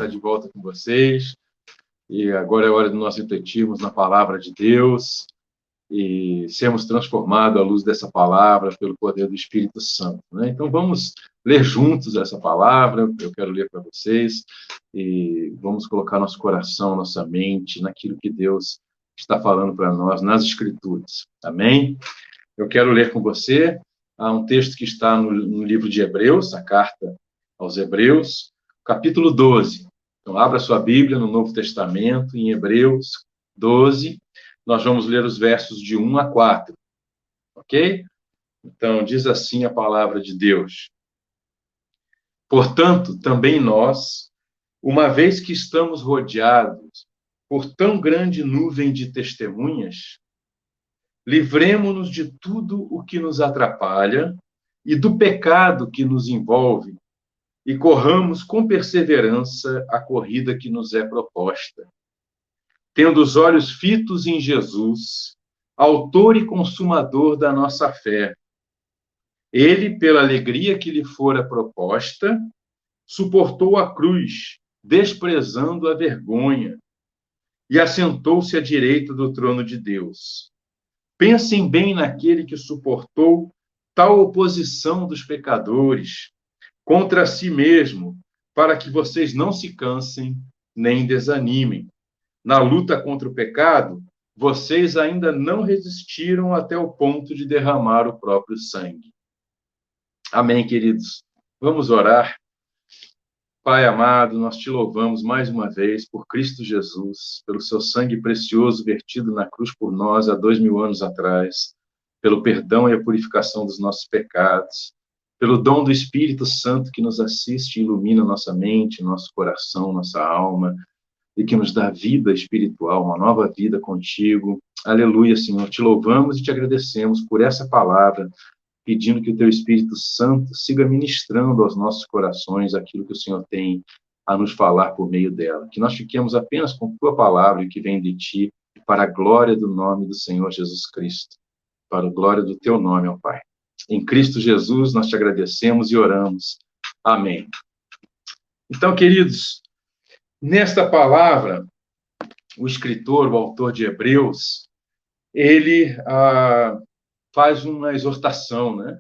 estar de volta com vocês. E agora é hora de nós refletirmos na palavra de Deus e sermos transformados à luz dessa palavra pelo poder do Espírito Santo, né? Então vamos ler juntos essa palavra. Eu quero ler para vocês e vamos colocar nosso coração, nossa mente naquilo que Deus está falando para nós nas Escrituras. Amém? Eu quero ler com você um texto que está no livro de Hebreus, a carta aos Hebreus, capítulo 12. Então, abra sua Bíblia no Novo Testamento, em Hebreus 12. Nós vamos ler os versos de 1 a 4. Ok? Então, diz assim a palavra de Deus. Portanto, também nós, uma vez que estamos rodeados por tão grande nuvem de testemunhas, livremo-nos de tudo o que nos atrapalha e do pecado que nos envolve, e corramos com perseverança a corrida que nos é proposta, tendo os olhos fitos em Jesus, autor e consumador da nossa fé. Ele, pela alegria que lhe fora proposta, suportou a cruz, desprezando a vergonha, e assentou-se à direita do trono de Deus. Pensem bem naquele que suportou tal oposição dos pecadores contra si mesmo, para que vocês não se cansem nem desanimem. Na luta contra o pecado, vocês ainda não resistiram até o ponto de derramar o próprio sangue. Amém, queridos? Vamos orar. Pai amado, nós te louvamos mais uma vez por Cristo Jesus, pelo seu sangue precioso vertido na cruz por nós há 2000 anos atrás, pelo perdão e a purificação dos nossos pecados, pelo dom do Espírito Santo que nos assiste e ilumina nossa mente, nosso coração, nossa alma, e que nos dá vida espiritual, uma nova vida contigo. Aleluia, Senhor. Te louvamos e te agradecemos por essa palavra, pedindo que o teu Espírito Santo siga ministrando aos nossos corações aquilo que o Senhor tem a nos falar por meio dela. Que nós fiquemos apenas com tua palavra, que vem de ti, para a glória do nome do Senhor Jesus Cristo, para a glória do teu nome, ó Pai. Em Cristo Jesus, nós te agradecemos e oramos. Amém. Então, queridos, nesta palavra, o escritor, o autor de Hebreus, ele faz uma exortação, né,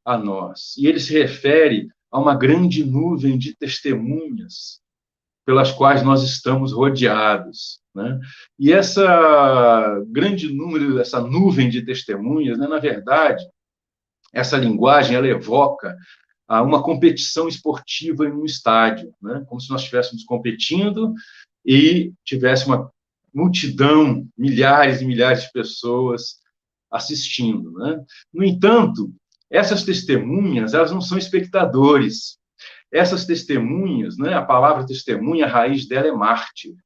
a nós. E ele se refere a uma grande nuvem de testemunhas pelas quais nós estamos rodeados, né? E essa grande número, essa nuvem de testemunhas, né, na verdade, essa linguagem, ela evoca uma competição esportiva em um estádio, né? Como se nós estivéssemos competindo e tivesse uma multidão, milhares e milhares de pessoas assistindo, né? No entanto, essas testemunhas, elas não são espectadores. Essas testemunhas, né, a palavra testemunha, a raiz dela é mártir.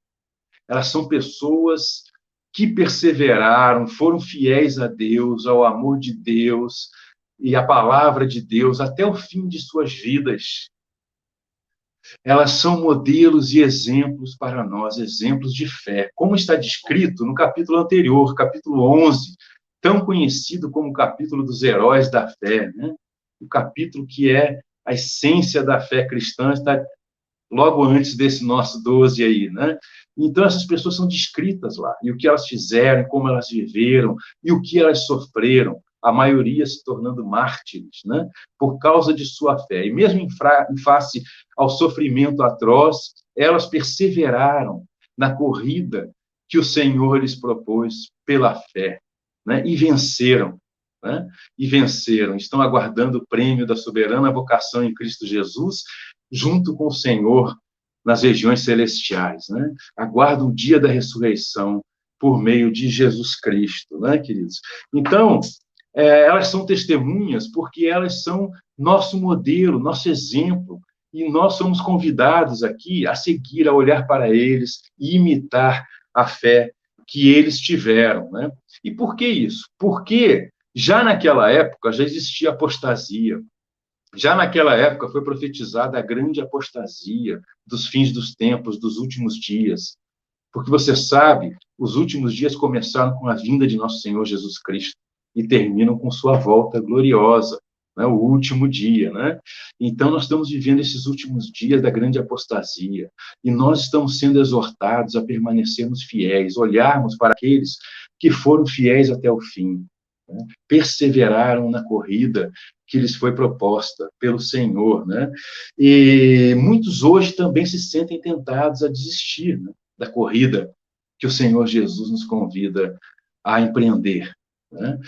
Elas são pessoas que perseveraram, foram fiéis a Deus, ao amor de Deus e à palavra de Deus até o fim de suas vidas. Elas são modelos e exemplos para nós, exemplos de fé. Como está descrito no capítulo anterior, capítulo 11, tão conhecido como o capítulo dos heróis da fé, né? O capítulo que é a essência da fé cristã, está logo antes desse nosso 12 aí, né? Então, essas pessoas são descritas lá, e o que elas fizeram, como elas viveram, e o que elas sofreram, a maioria se tornando mártires, né? Por causa de sua fé. E mesmo em face ao sofrimento atroz, elas perseveraram na corrida que o Senhor lhes propôs pela fé, né? E venceram, né? E venceram. Estão aguardando o prêmio da soberana vocação em Cristo Jesus, junto com o Senhor nas regiões celestiais, né? Aguardam o dia da ressurreição por meio de Jesus Cristo, né, queridos? Então, elas são testemunhas porque elas são nosso modelo, nosso exemplo, e nós somos convidados aqui a seguir, a olhar para eles e imitar a fé que eles tiveram, né? E por que isso? Porque já naquela época já existia apostasia. Já naquela época foi profetizada a grande apostasia dos fins dos tempos, dos últimos dias. Porque você sabe, os últimos dias começaram com a vinda de nosso Senhor Jesus Cristo e terminam com sua volta gloriosa, né? O último dia, né? Então, nós estamos vivendo esses últimos dias da grande apostasia, e nós estamos sendo exortados a permanecermos fiéis, olharmos para aqueles que foram fiéis até o fim, né? Perseveraram na corrida que lhes foi proposta pelo Senhor, né? E muitos hoje também se sentem tentados a desistir, né, da corrida que o Senhor Jesus nos convida a empreender, né?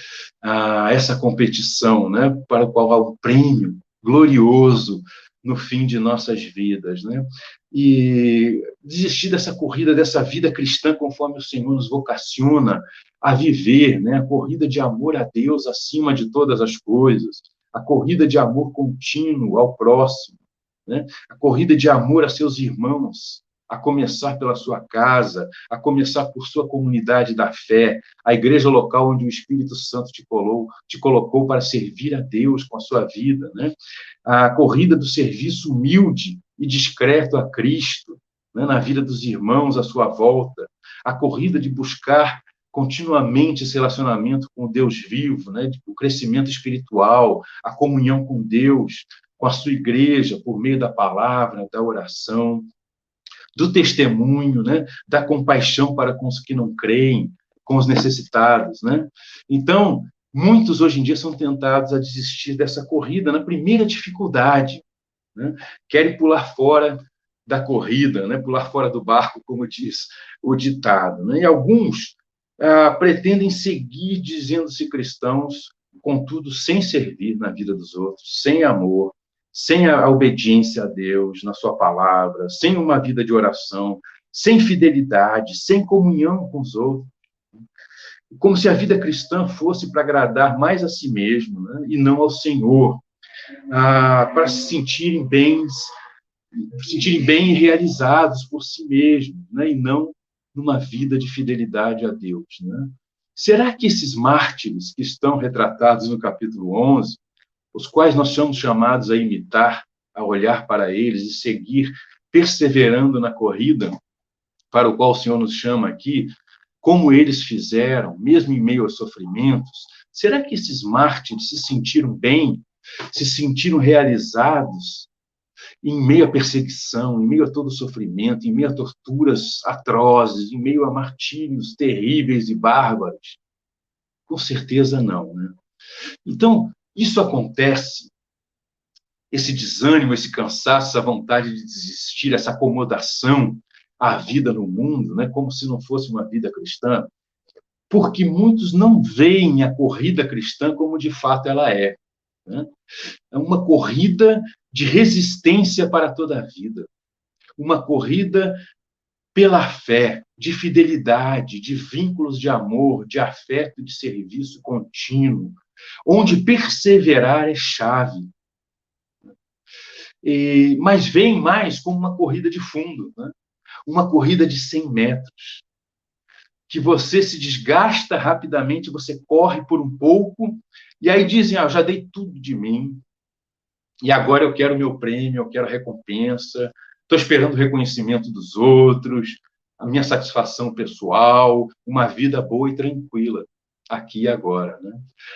A essa competição, né, para o qual há um prêmio glorioso no fim de nossas vidas, né? E desistir dessa corrida, dessa vida cristã, conforme o Senhor nos vocaciona a viver, né? A corrida de amor a Deus acima de todas as coisas, a corrida de amor contínuo ao próximo, né? A corrida de amor a seus irmãos, a começar pela sua casa, a começar por sua comunidade da fé, a igreja local onde o Espírito Santo te colocou para servir a Deus com a sua vida, né? A corrida do serviço humilde e discreto a Cristo, né, na vida dos irmãos à sua volta, a corrida de buscar continuamente esse relacionamento com o Deus vivo, né, o crescimento espiritual, a comunhão com Deus, com a sua igreja, por meio da palavra, da oração, do testemunho, né, da compaixão para com os que não creem, com os necessitados, né? Então, muitos hoje em dia são tentados a desistir dessa corrida na primeira dificuldade, né? Querem pular fora da corrida, né? Pular fora do barco, como diz o ditado, né? E alguns pretendem seguir dizendo-se cristãos, contudo, sem servir na vida dos outros, sem amor, sem a obediência a Deus na sua palavra, sem uma vida de oração, sem fidelidade, sem comunhão com os outros, como se a vida cristã fosse para agradar mais a si mesmo, né, e não ao Senhor, para se sentirem bem e realizados por si mesmos, né, e não numa vida de fidelidade a Deus, né? Será que esses mártires que estão retratados no capítulo 11, os quais nós somos chamados a imitar, a olhar para eles e seguir perseverando na corrida para o qual o Senhor nos chama aqui, como eles fizeram, mesmo em meio aos sofrimentos, será que esses mártires se sentiram bem, se sentiram realizados em meio à perseguição, em meio a todo o sofrimento, em meio a torturas atrozes, em meio a martírios terríveis e bárbaros? Com certeza não, né? Então, isso acontece, esse desânimo, esse cansaço, essa vontade de desistir, essa acomodação à vida no mundo, né, como se não fosse uma vida cristã, porque muitos não veem a corrida cristã como de fato ela é, né? É uma corrida de resistência para toda a vida, uma corrida pela fé, de fidelidade, de vínculos de amor, de afeto, de serviço contínuo, onde perseverar é chave. Mas vem mais como uma corrida de fundo, né? Uma corrida de 100 metros, que você se desgasta rapidamente, você corre por um pouco, e aí dizem, já dei tudo de mim, e agora eu quero o meu prêmio, eu quero a recompensa, estou esperando o reconhecimento dos outros, a minha satisfação pessoal, uma vida boa e tranquila, aqui e agora, né?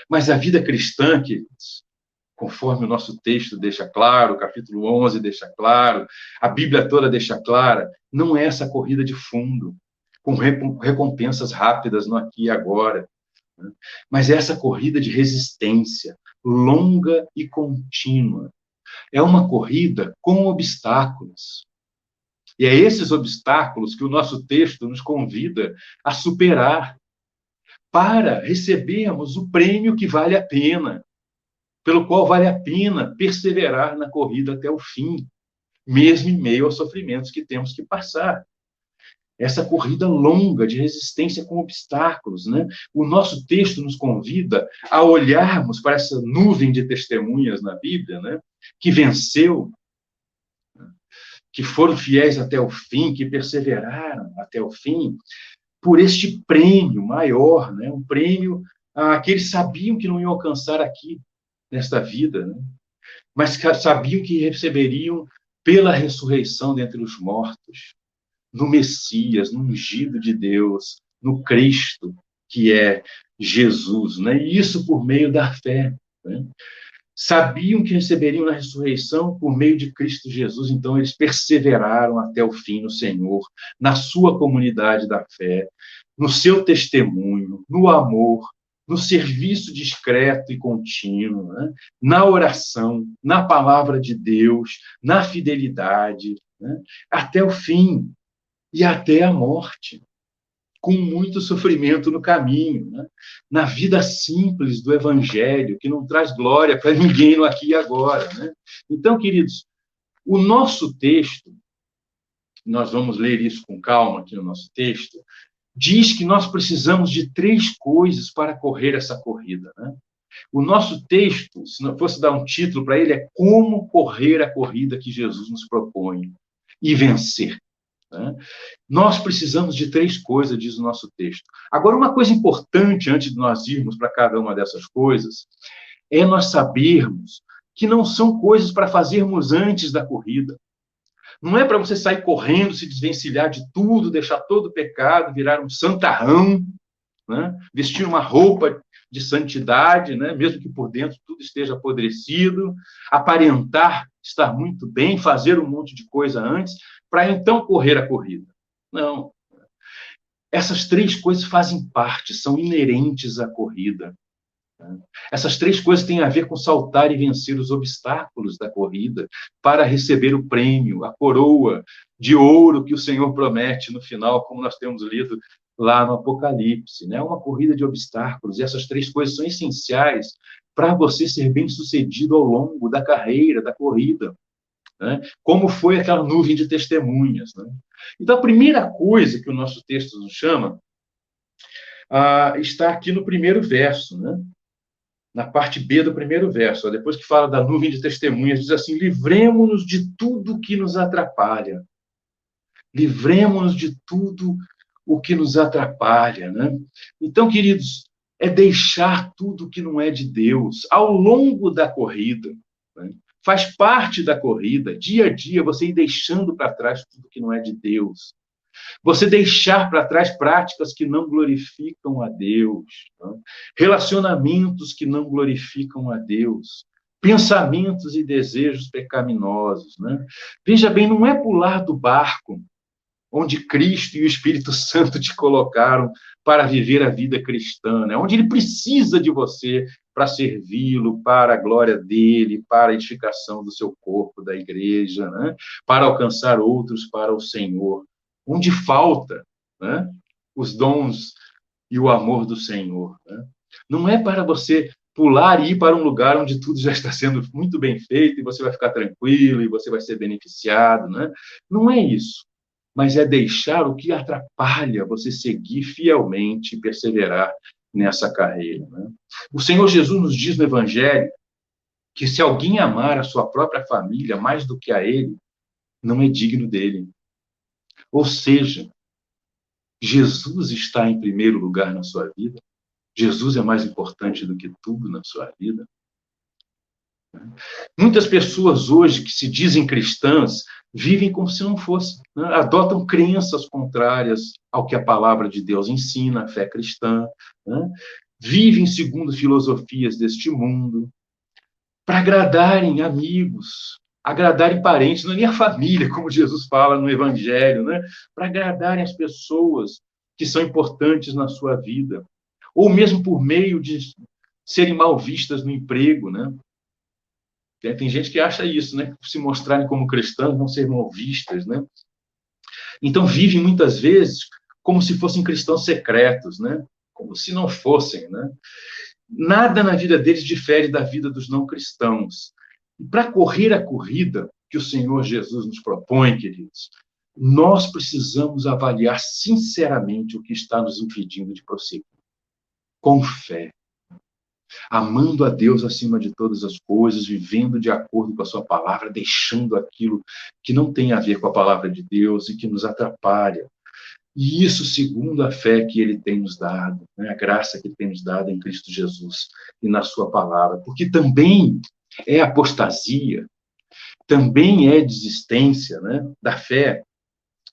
Mas a vida cristã, queridos, conforme o nosso texto deixa claro, o capítulo 11 deixa claro, a Bíblia toda deixa clara, não é essa corrida de fundo, com recompensas rápidas no aqui e agora, né? Mas é essa corrida de resistência, longa e contínua. É uma corrida com obstáculos. E é esses obstáculos que o nosso texto nos convida a superar para recebermos o prêmio que vale a pena, pelo qual vale a pena perseverar na corrida até o fim, mesmo em meio aos sofrimentos que temos que passar. Essa corrida longa de resistência com obstáculos, né? O nosso texto nos convida a olharmos para essa nuvem de testemunhas na Bíblia, né? Que venceu, que foram fiéis até o fim, que perseveraram até o fim, por este prêmio maior, né? Um prêmio que eles sabiam que não iam alcançar aqui, nesta vida, né? Mas sabiam que receberiam pela ressurreição dentre os mortos, no Messias, no ungido de Deus, no Cristo, que é Jesus, né? E isso por meio da fé, né? sabiam que receberiam na ressurreição por meio de Cristo Jesus, então eles perseveraram até o fim no Senhor, na sua comunidade da fé, no seu testemunho, no amor, no serviço discreto e contínuo, né? Na oração, na palavra de Deus, na fidelidade, né? Até o fim e até a morte, com muito sofrimento no caminho, né? Na vida simples do Evangelho, que não traz glória para ninguém no aqui e agora. Né? Então, queridos, o nosso texto, nós vamos ler isso com calma aqui no nosso texto, diz que nós precisamos de 3 coisas para correr essa corrida. Né? O nosso texto, se não fosse dar um título para ele, é Como Correr a Corrida que Jesus nos propõe e vencer. Né? Nós precisamos de 3 coisas, diz o nosso texto. Agora, uma coisa importante, antes de nós irmos para cada uma dessas coisas, é nós sabermos que não são coisas para fazermos antes da corrida. Não é para você sair correndo, se desvencilhar de tudo, deixar todo o pecado, virar um santarrão, né? Vestir uma roupa de santidade, né? Mesmo que por dentro tudo esteja apodrecido, aparentar estar muito bem, fazer um monte de coisa antes, para então correr a corrida. Não. Essas 3 coisas fazem parte, são inerentes à corrida. Essas 3 coisas têm a ver com saltar e vencer os obstáculos da corrida para receber o prêmio, a coroa de ouro que o Senhor promete no final, como nós temos lido lá no Apocalipse. É uma corrida de obstáculos, e essas 3 coisas são essenciais para você ser bem-sucedido ao longo da carreira, da corrida. Né? Como foi aquela nuvem de testemunhas. Né? Então, a primeira coisa que o nosso texto nos chama está aqui no primeiro verso, né? Na parte B do primeiro verso, depois que fala da nuvem de testemunhas, diz assim: livremo-nos de tudo que nos atrapalha. Livremo-nos de tudo o que nos atrapalha. Né? Então, queridos, é deixar tudo que não é de Deus ao longo da corrida. Né? Faz parte da corrida, dia a dia, você ir deixando para trás tudo que não é de Deus. Você deixar para trás práticas que não glorificam a Deus, né? Relacionamentos que não glorificam a Deus, pensamentos e desejos pecaminosos. Né? Veja bem, não é pular do barco onde Cristo e o Espírito Santo te colocaram para viver a vida cristã, né? Onde ele precisa de você para servi-lo, para a glória dele, para a edificação do seu corpo, da igreja, né? Para alcançar outros para o Senhor. Onde falta, né? Os dons e o amor do Senhor. Né? Não é para você pular e ir para um lugar onde tudo já está sendo muito bem feito e você vai ficar tranquilo e você vai ser beneficiado. Né? Não é isso. Mas é deixar o que atrapalha você seguir fielmente e perseverar nessa carreira. Né? O Senhor Jesus nos diz no Evangelho que se alguém amar a sua própria família mais do que a ele, não é digno dele. Ou seja, Jesus está em primeiro lugar na sua vida. Jesus é mais importante do que tudo na sua vida. Muitas pessoas hoje que se dizem cristãs vivem como se não fossem, né? Adotam crenças contrárias ao que a palavra de Deus ensina, a fé cristã, né? Vivem segundo filosofias deste mundo, para agradarem amigos, agradarem parentes, não é nem a família, como Jesus fala no Evangelho, né? Para agradarem as pessoas que são importantes na sua vida, ou mesmo por meio de serem mal vistas no emprego, né? Tem gente que acha isso, né? Se mostrarem como cristãos, vão ser mal vistas, né? Então, vivem muitas vezes como se fossem cristãos secretos, né? Como se não fossem, né? Nada na vida deles difere da vida dos não cristãos. E para correr a corrida que o Senhor Jesus nos propõe, queridos, nós precisamos avaliar sinceramente o que está nos impedindo de prosseguir. Com fé. Amando a Deus acima de todas as coisas, vivendo de acordo com a sua palavra, deixando aquilo que não tem a ver com a palavra de Deus e que nos atrapalha. E isso segundo a fé que ele tem nos dado, né? A graça que ele tem nos dado em Cristo Jesus e na sua palavra. Porque também é apostasia, também é desistência, né, da fé,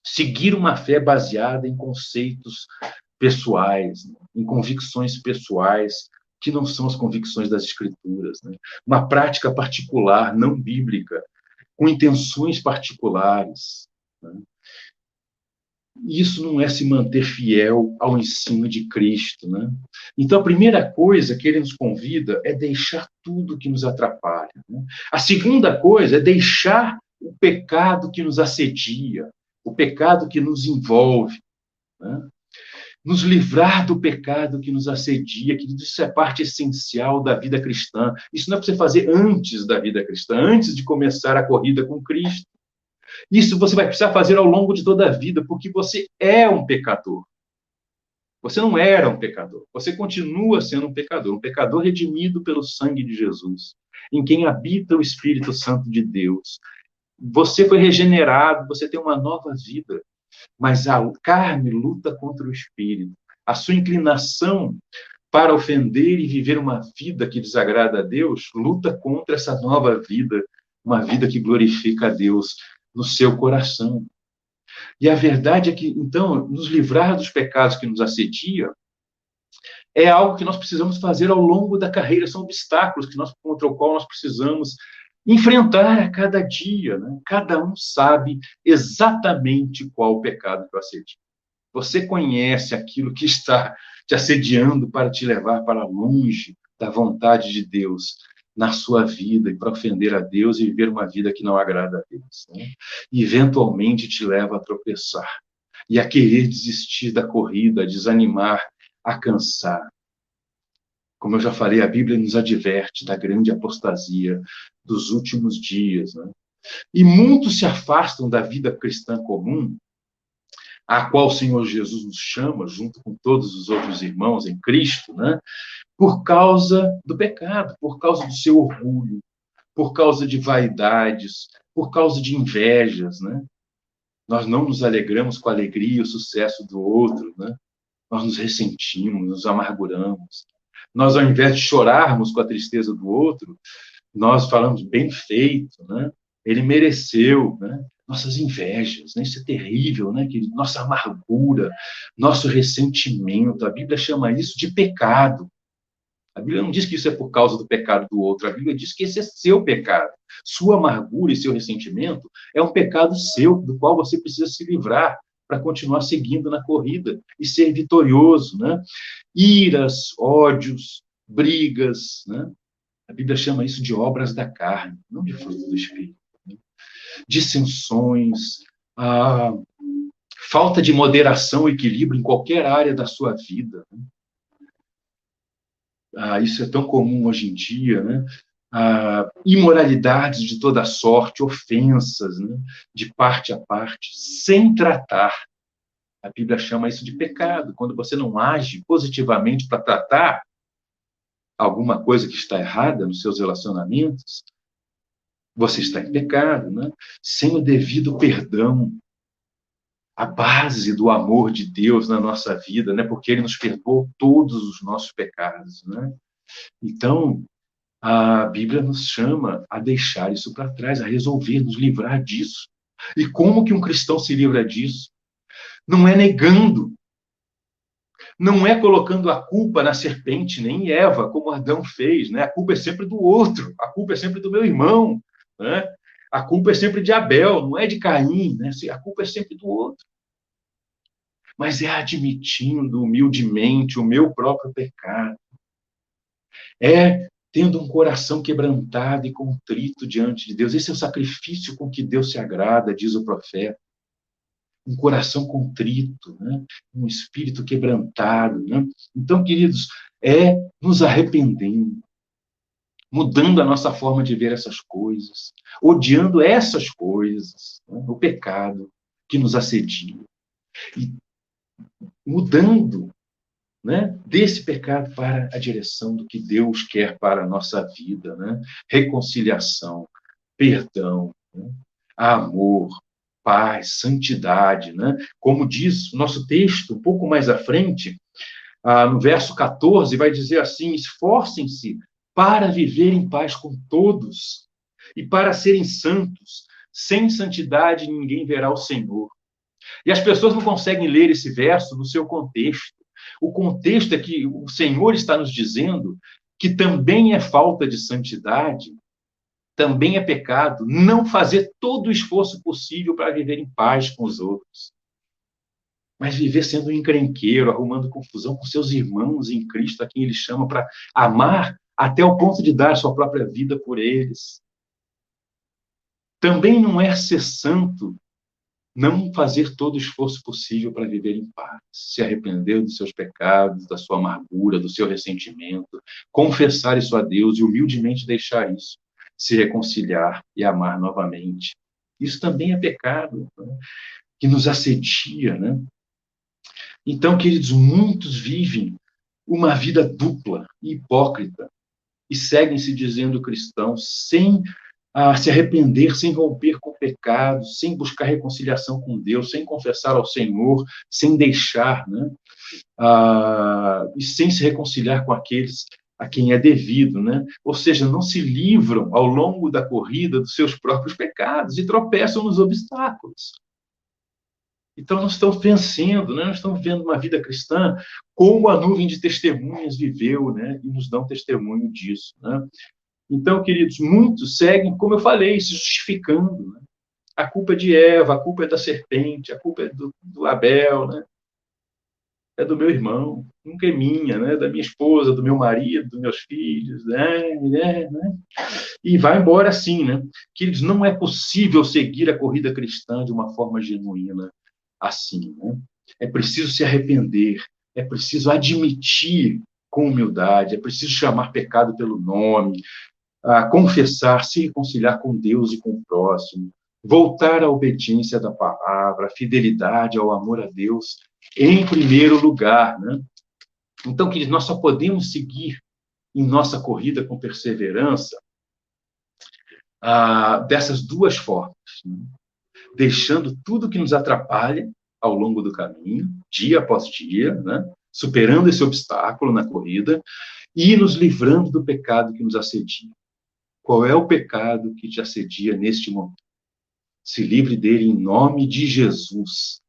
seguir uma fé baseada em conceitos pessoais, em convicções pessoais, que não são as convicções das Escrituras. vidas, né? Uma prática particular, não bíblica, com intenções particulares, né? Isso não é se manter fiel ao ensino de Cristo, né? Então, a primeira coisa que ele nos convida é deixar tudo que nos atrapalha, né? A segunda coisa é deixar o pecado que nos assedia, o pecado que nos envolve, né? Nos livrar do pecado que nos assedia, que isso é parte essencial da vida cristã. Isso não é para você fazer antes da vida cristã, antes de começar a corrida com Cristo. Isso você vai precisar fazer ao longo de toda a vida, porque você é um pecador. Você não era um pecador. Você continua sendo um pecador redimido pelo sangue de Jesus, em quem habita o Espírito Santo de Deus. Você foi regenerado, você tem uma nova vida, mas a carne luta contra o Espírito. A sua inclinação para ofender e viver uma vida que desagrada a Deus luta contra essa nova vida, uma vida que glorifica a Deus no seu coração. E a verdade é que, então, nos livrar dos pecados que nos assediam é algo que nós precisamos fazer ao longo da carreira, são obstáculos contra o qual nós precisamos enfrentar a cada dia, né? Cada um sabe exatamente qual o pecado que o assedia. Você conhece aquilo que está te assediando para te levar para longe da vontade de Deus na sua vida e para ofender a Deus e viver uma vida que não agrada a Deus, né? E eventualmente te leva a tropeçar e a querer desistir da corrida, a desanimar, a cansar. Como eu já falei, a Bíblia nos adverte da grande apostasia dos últimos dias, né? E muitos se afastam da vida cristã comum, a qual o Senhor Jesus nos chama, junto com todos os outros irmãos em Cristo, né? Por causa do pecado, por causa do seu orgulho, por causa de vaidades, por causa de invejas, né? Nós não nos alegramos com a alegria e o sucesso do outro, né? Nós nos ressentimos, nos amarguramos. Nós, ao invés de chorarmos com a tristeza do outro, nós falamos, bem feito, né? Ele mereceu, né? Nossas invejas, né? Isso é terrível, né? Nossa amargura, nosso ressentimento, a Bíblia chama isso de pecado. A Bíblia não diz que isso é por causa do pecado do outro, a Bíblia diz que esse é seu pecado. Sua amargura e seu ressentimento é um pecado seu, do qual você precisa se livrar para continuar seguindo na corrida e ser vitorioso, né? Iras, ódios, brigas, né? A Bíblia chama isso de obras da carne, não de fruto do Espírito, né? Dissensões, falta de moderação e equilíbrio em qualquer área da sua vida, né? Isso é tão comum hoje em dia, né? Imoralidades de toda sorte, ofensas, né? De parte a parte, sem tratar. A Bíblia chama isso de pecado, quando você não age positivamente para tratar alguma coisa que está errada nos seus relacionamentos, você está em pecado, né? Sem o devido perdão, a base do amor de Deus na nossa vida, né? Porque Ele nos perdoou todos os nossos pecados, né? Então, a Bíblia nos chama a deixar isso para trás, a resolver, nos livrar disso. E como que um cristão se livra disso? Não é negando, não é colocando a culpa na serpente, nem em Eva, como Adão fez, né? A culpa é sempre do outro, a culpa é sempre do meu irmão, né? A culpa é sempre de Abel, não é de Caim, né? A culpa é sempre do outro. Mas é admitindo humildemente o meu próprio pecado. É tendo um coração quebrantado e contrito diante de Deus. Esse é o sacrifício com que Deus se agrada, diz o profeta. Um coração contrito, né? Um espírito quebrantado, né? Então, queridos, é nos arrependendo, mudando a nossa forma de ver essas coisas, odiando essas coisas, né? O pecado que nos assedia, e mudando, né, desse pecado para a direção do que Deus quer para a nossa vida, né? Reconciliação, perdão, né? Amor, paz, santidade, né? Como diz o nosso texto, um pouco mais à frente, no verso 14, vai dizer assim: esforcem-se para viver em paz com todos e para serem santos. Sem santidade ninguém verá o Senhor. E as pessoas não conseguem ler esse verso no seu contexto. O contexto é que o Senhor está nos dizendo que também é falta de santidade, também é pecado não fazer todo o esforço possível para viver em paz com os outros. Mas viver sendo um encrenqueiro, arrumando confusão com seus irmãos em Cristo, a quem ele chama para amar até o ponto de dar sua própria vida por eles. Também não é ser santo não fazer todo o esforço possível para viver em paz, se arrepender dos seus pecados, da sua amargura, do seu ressentimento, confessar isso a Deus e humildemente deixar isso, se reconciliar e amar novamente. Isso também é pecado, né? Que nos assedia, né? Então, queridos, muitos vivem uma vida dupla e hipócrita e seguem se dizendo cristãos sem se arrepender, sem romper com o pecado, sem buscar reconciliação com Deus, sem confessar ao Senhor, sem deixar, né? E sem se reconciliar com aqueles a quem é devido, né? Ou seja, não se livram ao longo da corrida dos seus próprios pecados e tropeçam nos obstáculos. Então, nós estamos vencendo, né? Nós estamos vendo uma vida cristã como a nuvem de testemunhas viveu, né? E nos dão testemunho disso, né? Então, queridos, muitos seguem, como eu falei, se justificando, né? A culpa é de Eva, a culpa é da serpente, a culpa é do Abel, né? É do meu irmão, nunca é minha, né? Da minha esposa, do meu marido, dos meus filhos, né? E vai embora assim, né? Queridos, não é possível seguir a corrida cristã de uma forma genuína assim, né? É preciso se arrepender, é preciso admitir com humildade, é preciso chamar pecado pelo nome, confessar, se reconciliar com Deus e com o próximo, voltar à obediência da palavra, à fidelidade, ao amor a Deus, em primeiro lugar, né? Então, queridos, nós só podemos seguir em nossa corrida com perseverança dessas duas formas, né? Deixando tudo que nos atrapalha ao longo do caminho, dia após dia, né? Superando esse obstáculo na corrida e nos livrando do pecado que nos assedia. Qual é o pecado que te assedia neste momento? Se livre dele em nome de Jesus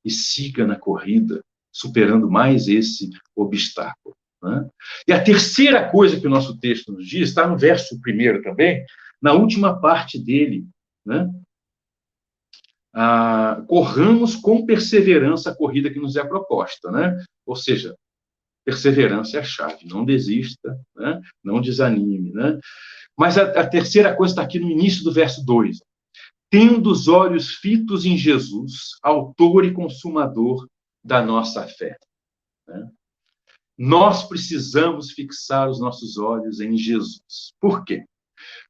e siga na corrida, superando mais esse obstáculo, né? E a terceira coisa que o nosso texto nos diz, está no verso 1 também, na última parte dele, né? Corramos com perseverança a corrida que nos é proposta, né? Ou seja, perseverança é a chave, não desista, né? Não desanime, né? Mas a terceira coisa está aqui no início do verso 2. Tendo os olhos fitos em Jesus, autor e consumador da nossa fé, né? Nós precisamos fixar os nossos olhos em Jesus. Por quê?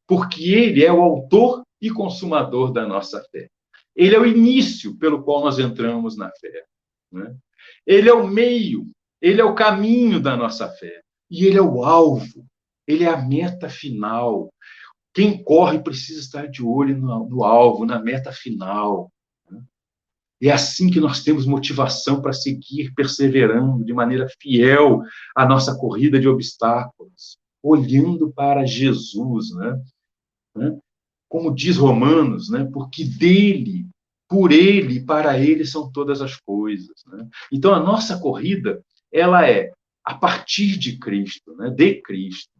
Porque ele é o autor e consumador da nossa fé. Ele é o início pelo qual nós entramos na fé, né? Ele é o meio, ele é o caminho da nossa fé. E ele é o alvo, ele é a meta final. Quem corre precisa estar de olho no alvo, na meta final, né? É assim que nós temos motivação para seguir perseverando de maneira fiel a nossa corrida de obstáculos, olhando para Jesus, né? Como diz Romanos, né? Porque dele, por ele e para ele são todas as coisas, né? Então, a nossa corrida, ela é a partir de Cristo, né? De Cristo,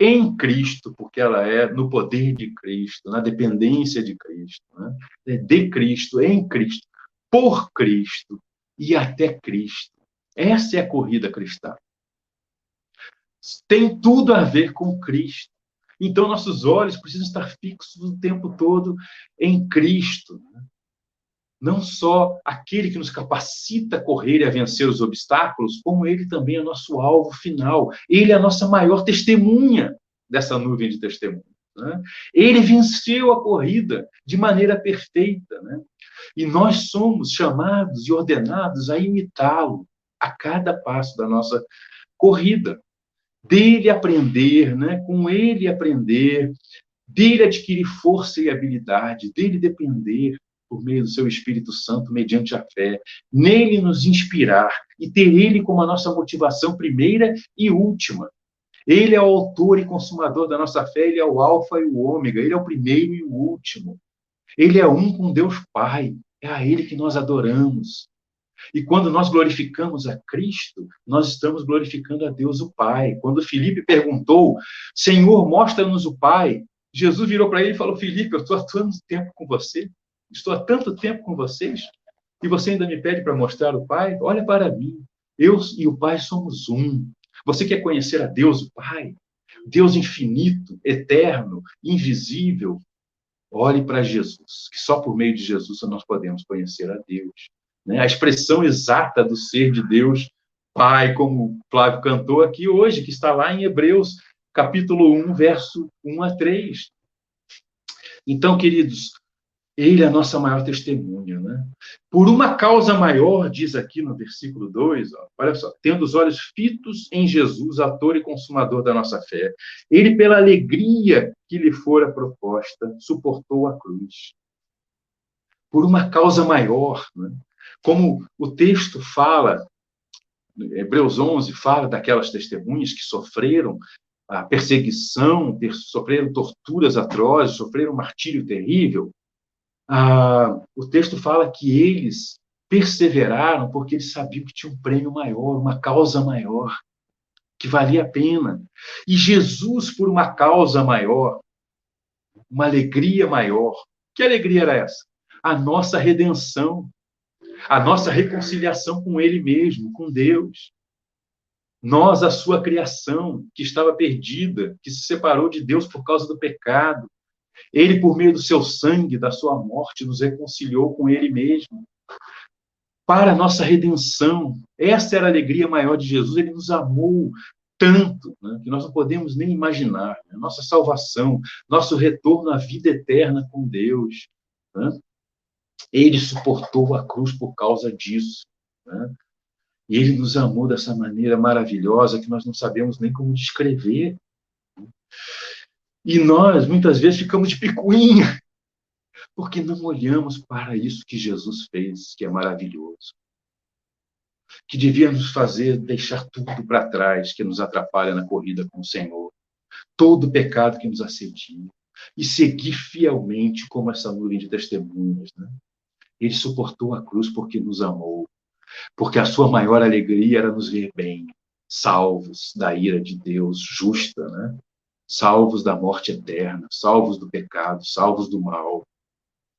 em Cristo, porque ela é no poder de Cristo, na dependência de Cristo, né? De Cristo, em Cristo, por Cristo e até Cristo. Essa é a corrida cristã. Tem tudo a ver com Cristo. Então, nossos olhos precisam estar fixos o tempo todo em Cristo, né? Não só aquele que nos capacita a correr e a vencer os obstáculos, como ele também é nosso alvo final. Ele é a nossa maior testemunha dessa nuvem de testemunhas, né? Ele venceu a corrida de maneira perfeita, né? E nós somos chamados e ordenados a imitá-lo a cada passo da nossa corrida. Dele aprender, né? Com ele aprender, dele adquirir força e habilidade, dele depender por meio do seu Espírito Santo, mediante a fé, nele nos inspirar e ter ele como a nossa motivação primeira e última. Ele é o autor e consumador da nossa fé, ele é o alfa e o ômega, ele é o primeiro e o último. Ele é um com Deus Pai, é a ele que nós adoramos. E quando nós glorificamos a Cristo, nós estamos glorificando a Deus o Pai. Quando Filipe perguntou, Senhor, mostra-nos o Pai, Jesus virou para ele e falou, Filipe, eu estou há tanto tempo com você, estou há tanto tempo com vocês, e você ainda me pede para mostrar o Pai? Olha para mim, eu e o Pai somos um. Você quer conhecer a Deus o Pai? Deus infinito, eterno, invisível? Olhe para Jesus, que só por meio de Jesus nós podemos conhecer a Deus. Né? A expressão exata do ser de Deus, Pai, como o Flávio cantou aqui hoje, que está lá em Hebreus, capítulo 1, verso 1 a 3. Então, queridos, ele é a nossa maior testemunha. Né? Por uma causa maior, diz aqui no versículo 2, ó, olha só, tendo os olhos fitos em Jesus, autor e consumador da nossa fé, ele, pela alegria que lhe fora proposta, suportou a cruz. Por uma causa maior, né? Como o texto fala, Hebreus 11 fala daquelas testemunhas que sofreram a perseguição, sofreram torturas atrozes, sofreram um martírio terrível. O texto fala que eles perseveraram porque eles sabiam que tinha um prêmio maior, uma causa maior, que valia a pena. E Jesus, por uma causa maior, uma alegria maior. Que alegria era essa? A nossa redenção, a nossa reconciliação com Ele mesmo, com Deus. Nós, a sua criação, que estava perdida, que se separou de Deus por causa do pecado. Ele, por meio do seu sangue, da sua morte, nos reconciliou com Ele mesmo. Para a nossa redenção. Essa era a alegria maior de Jesus. Ele nos amou tanto, né, que nós não podemos nem imaginar. Né? Nossa salvação, nosso retorno à vida eterna com Deus. Né? Ele suportou a cruz por causa disso. Né? E ele nos amou dessa maneira maravilhosa que nós não sabemos nem como descrever. E nós, muitas vezes, ficamos de picuinha, porque não olhamos para isso que Jesus fez, que é maravilhoso. Que devia nos fazer deixar tudo para trás, que nos atrapalha na corrida com o Senhor. Todo o pecado que nos assedia. E seguir fielmente como essa nuvem de testemunhas. Né? Ele suportou a cruz porque nos amou. Porque a sua maior alegria era nos ver bem, salvos da ira de Deus justa, né? Salvos da morte eterna, salvos do pecado, salvos do mal,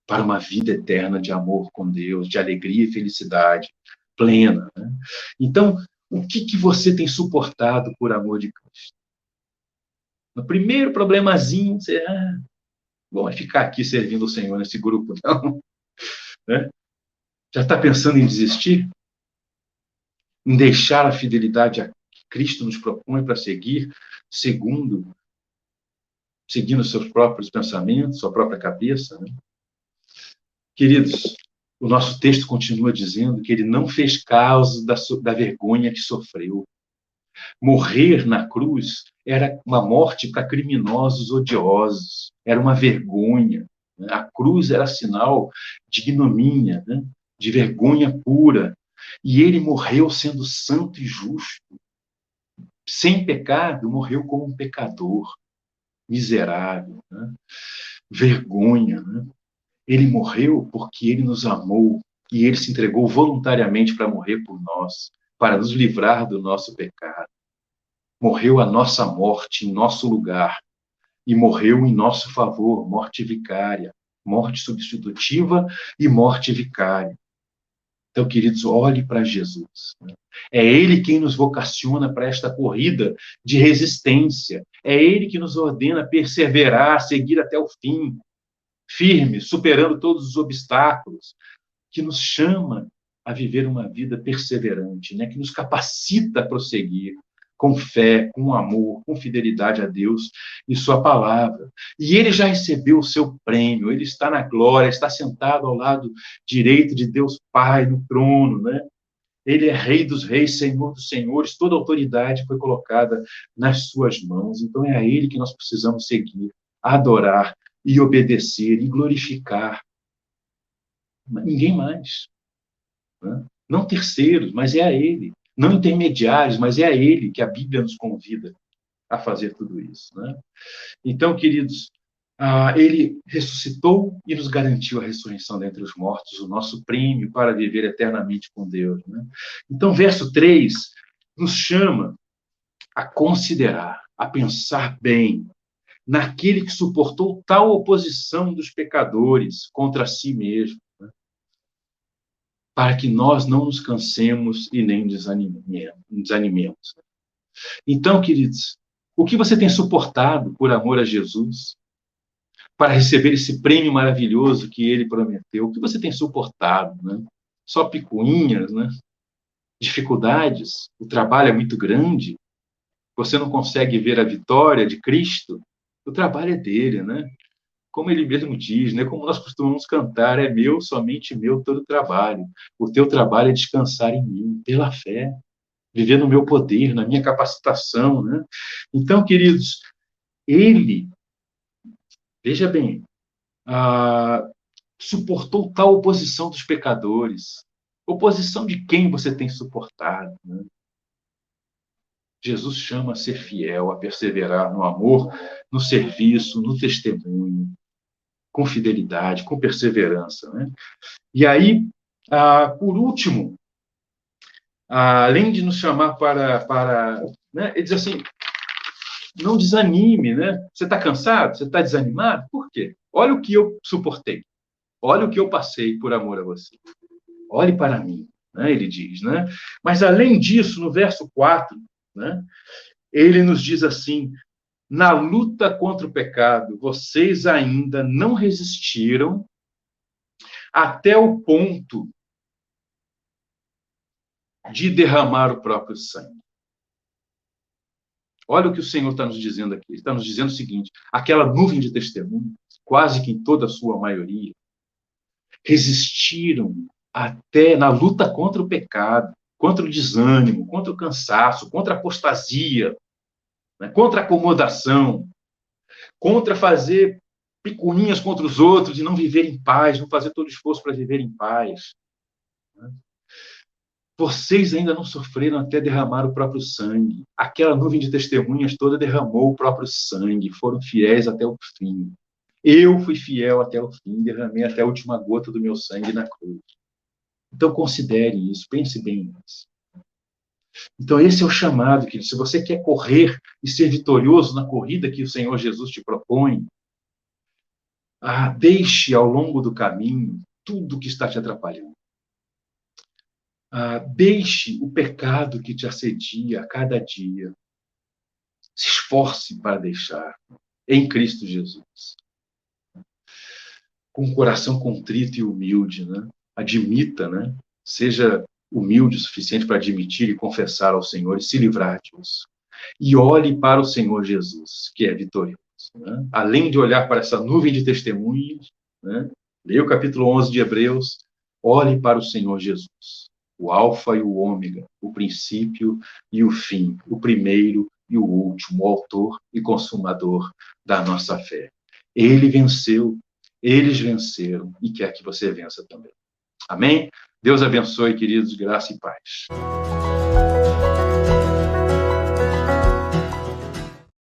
para uma vida eterna de amor com Deus, de alegria e felicidade plena. Né? Então, o que você tem suportado por amor de Cristo? No primeiro problemazinho, você bom, é ficar aqui servindo o Senhor nesse grupo, não. Né? Já está pensando em desistir? Em deixar a fidelidade a que Cristo nos propõe para seguir, seguindo seus próprios pensamentos, sua própria cabeça. Né? Queridos, o nosso texto continua dizendo que ele não fez caso da vergonha que sofreu. Morrer na cruz era uma morte para criminosos odiosos, era uma vergonha. Né? A cruz era sinal de ignomínia, né? De vergonha pura. E ele morreu sendo santo e justo, sem pecado, morreu como um pecador, miserável, né? Vergonha. Né? Ele morreu porque ele nos amou e ele se entregou voluntariamente para morrer por nós, para nos livrar do nosso pecado. Morreu a nossa morte em nosso lugar e morreu em nosso favor, morte vicária, morte substitutiva e morte vicária. Então, queridos, olhe para Jesus. É Ele quem nos vocaciona para esta corrida de resistência. É Ele que nos ordena perseverar, seguir até o fim, firmes, superando todos os obstáculos, que nos chama a viver uma vida perseverante, né? Que nos capacita a prosseguir com fé, com amor, com fidelidade a Deus e sua palavra. E ele já recebeu o seu prêmio, ele está na glória, está sentado ao lado direito de Deus Pai no trono, né? Ele é Rei dos Reis, Senhor dos Senhores, toda a autoridade foi colocada nas suas mãos. Então é a ele que nós precisamos seguir, adorar e obedecer e glorificar. Ninguém mais. Né? Não terceiros, mas é a ele. Não intermediários, mas é a ele que a Bíblia nos convida a fazer tudo isso. Né? Então, queridos, Ele ressuscitou e nos garantiu a ressurreição dentre os mortos, o nosso prêmio para viver eternamente com Deus. Né? Então, verso 3 nos chama a considerar, a pensar bem naquele que suportou tal oposição dos pecadores contra si mesmo, né? Para que nós não nos cansemos e nem desanimemos. Então, queridos, o que você tem suportado por amor a Jesus, para receber esse prêmio maravilhoso que ele prometeu? O que você tem suportado, né? Só picuinhas, né? Dificuldades? O trabalho é muito grande? Você não consegue ver a vitória de Cristo? O trabalho é dele, né? Como ele mesmo diz, né? Como nós costumamos cantar, é meu, somente meu, todo o trabalho. O teu trabalho é descansar em mim, pela fé, viver no meu poder, na minha capacitação, né? Então, queridos, ele, veja bem, suportou tal oposição dos pecadores. Oposição de quem você tem suportado, né? Jesus chama a ser fiel, a perseverar no amor, no serviço, no testemunho, com fidelidade, com perseverança, né? E aí, por último, além de nos chamar para né, ele diz assim, não desanime, né? Você está cansado? Você está desanimado? Por quê? Olha o que eu suportei. Olha o que eu passei por amor a você. Olhe para mim, né? Ele diz, né? Mas, além disso, no verso 4, né, ele nos diz assim, na luta contra o pecado, vocês ainda não resistiram até o ponto de derramar o próprio sangue. Olha o que o Senhor está nos dizendo aqui. Ele está nos dizendo o seguinte, aquela nuvem de testemunhos, quase que em toda a sua maioria, resistiram até na luta contra o pecado, contra o desânimo, contra o cansaço, contra a apostasia, né, contra a acomodação, contra fazer picuinhas contra os outros e não viver em paz, não fazer todo o esforço para viver em paz. Vocês ainda não sofreram até derramar o próprio sangue. Aquela nuvem de testemunhas toda derramou o próprio sangue, foram fiéis até o fim. Eu fui fiel até o fim, derramei até a última gota do meu sangue na cruz. Então, considere isso, pense bem nisso. Então, esse é o chamado, querido. Se você quer correr e ser vitorioso na corrida que o Senhor Jesus te propõe, deixe ao longo do caminho tudo que está te atrapalhando. Deixe o pecado que te assedia a cada dia. Se esforce para deixar em Cristo Jesus. Com um coração contrito e humilde, né? Admita, né? Seja humilde o suficiente para admitir e confessar ao Senhor e se livrar disso. E olhe para o Senhor Jesus, que é vitorioso. Né? Além de olhar para essa nuvem de testemunhas, né? Leia o capítulo 11 de Hebreus, olhe para o Senhor Jesus, o alfa e o ômega, o princípio e o fim, o primeiro e o último, o autor e consumador da nossa fé. Ele venceu, eles venceram e quer que você vença também. Amém? Deus abençoe, queridos, graça e paz.